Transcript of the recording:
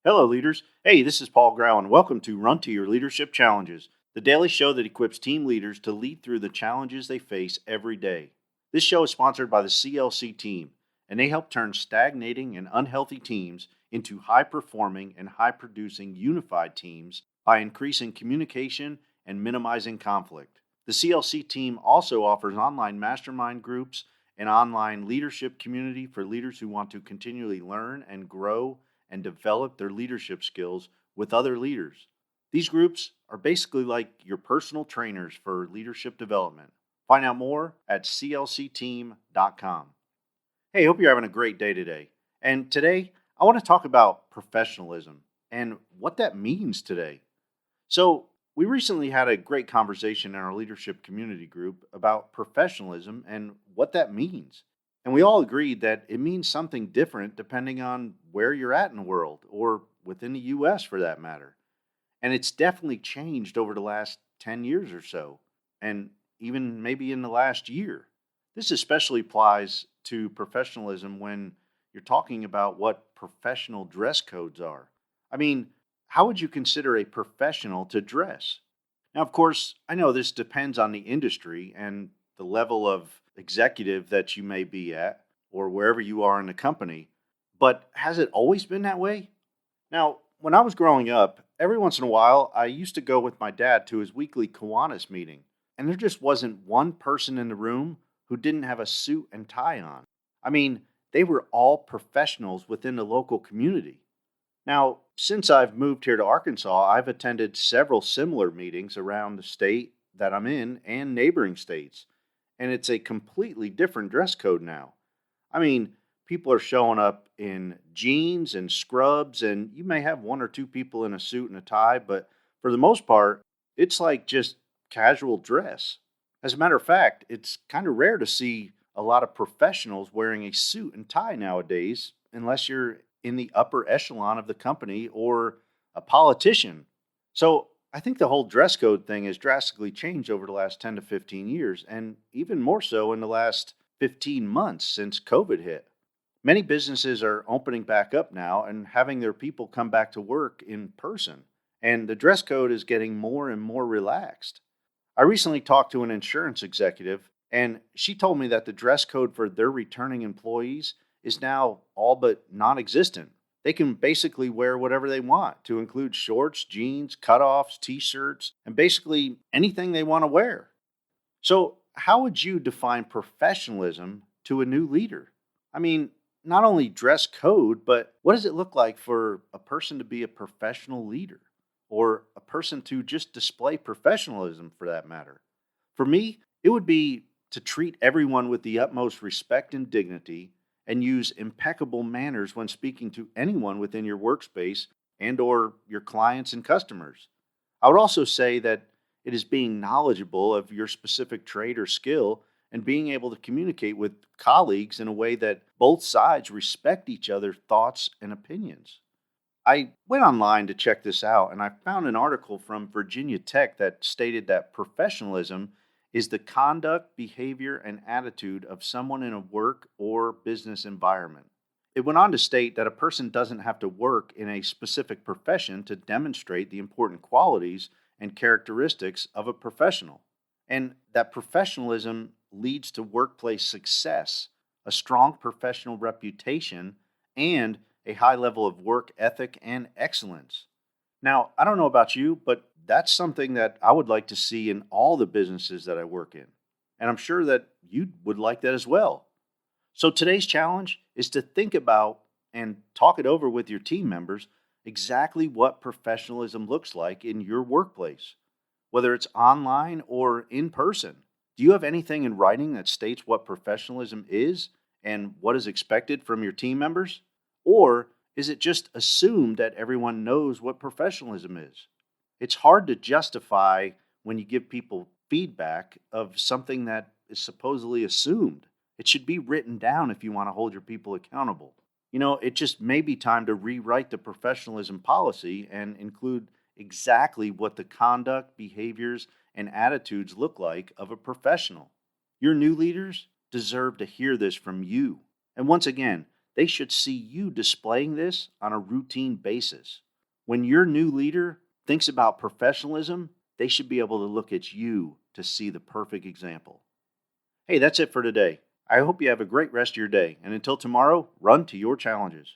Hello, leaders. Hey, this is Paul Grau, and welcome to Run to Your Leadership Challenges, the daily show that equips team leaders to lead through the challenges they face every day. This show is sponsored by the CLC team, and they help turn stagnating and unhealthy teams into high performing and high producing unified teams by increasing communication and minimizing conflict. The CLC team also offers online mastermind groups and online leadership community for leaders who want to continually learn and grow and develop their leadership skills with other leaders. These groups are basically like your personal trainers for leadership development. Find out more at clcteam.com. Hey, hope you're having a great day today. And today, I want to talk about professionalism and what that means today. So, we recently had a great conversation in our leadership community group about professionalism and what that means. And we all agreed that it means something different depending on where you're at in the world or within the US for that matter. And it's definitely changed over the last 10 years or so, and even maybe in the last year. This especially applies to professionalism when you're talking about what professional dress codes are. I mean, how would you consider a professional to dress? Now, of course, I know this depends on the industry and the level of executive that you may be at or wherever you are in the company, but has it always been that way? Now, when I was growing up, every once in a while, I used to go with my dad to his weekly Kiwanis meeting, and there just wasn't one person in the room who didn't have a suit and tie on. I mean, they were all professionals within the local community. Now, since I've moved here to Arkansas, I've attended several similar meetings around the state that I'm in and neighboring states, and it's a completely different dress code now. I mean, people are showing up in jeans and scrubs, and you may have one or two people in a suit and a tie, but for the most part, it's like just casual dress. As a matter of fact, it's kind of rare to see a lot of professionals wearing a suit and tie nowadays, unless you're in the upper echelon of the company or a politician. So I think the whole dress code thing has drastically changed over the last 10 to 15 years, and even more so in the last 15 months since COVID hit. Many businesses are opening back up now and having their people come back to work in person, and the dress code is getting more and more relaxed. I recently talked to an insurance executive, and she told me that the dress code for their returning employees is now all but non existent. They can basically wear whatever they want, to include shorts, jeans, cutoffs, t shirts, and basically anything they want to wear. So, how would you define professionalism to a new leader? I mean, not only dress code, but what does it look like for a person to be a professional leader or a person to just display professionalism for that matter? For me, it would be to treat everyone with the utmost respect and dignity and use impeccable manners when speaking to anyone within your workspace and or your clients and customers. I would also say that it is being knowledgeable of your specific trade or skill and being able to communicate with colleagues in a way that both sides respect each other's thoughts and opinions. I went online to check this out and I found an article from Virginia Tech that stated that professionalism is the conduct, behavior, and attitude of someone in a work or business environment. It went on to state that a person doesn't have to work in a specific profession to demonstrate the important qualities and characteristics of a professional, and that professionalism leads to workplace success, a strong professional reputation, and a high level of work ethic and excellence. Now, I don't know about you, but that's something that I would like to see in all the businesses that I work in. And I'm sure that you would like that as well. So today's challenge is to think about and talk it over with your team members exactly what professionalism looks like in your workplace, whether it's online or in person. Do you have anything in writing that states what professionalism is and what is expected from your team members? Or is it just assumed that everyone knows what professionalism is? It's hard to justify when you give people feedback of something that is supposedly assumed. It should be written down if you want to hold your people accountable. It just may be time to rewrite the professionalism policy and include exactly what the conduct, behaviors, and attitudes look like of a professional. Your new leaders deserve to hear this from you. And once again, They should see you displaying this on a routine basis. When your new leader thinks about professionalism, they should be able to look at you to see the perfect example. Hey, that's it for today. I hope you have a great rest of your day. And until tomorrow, run to your challenges.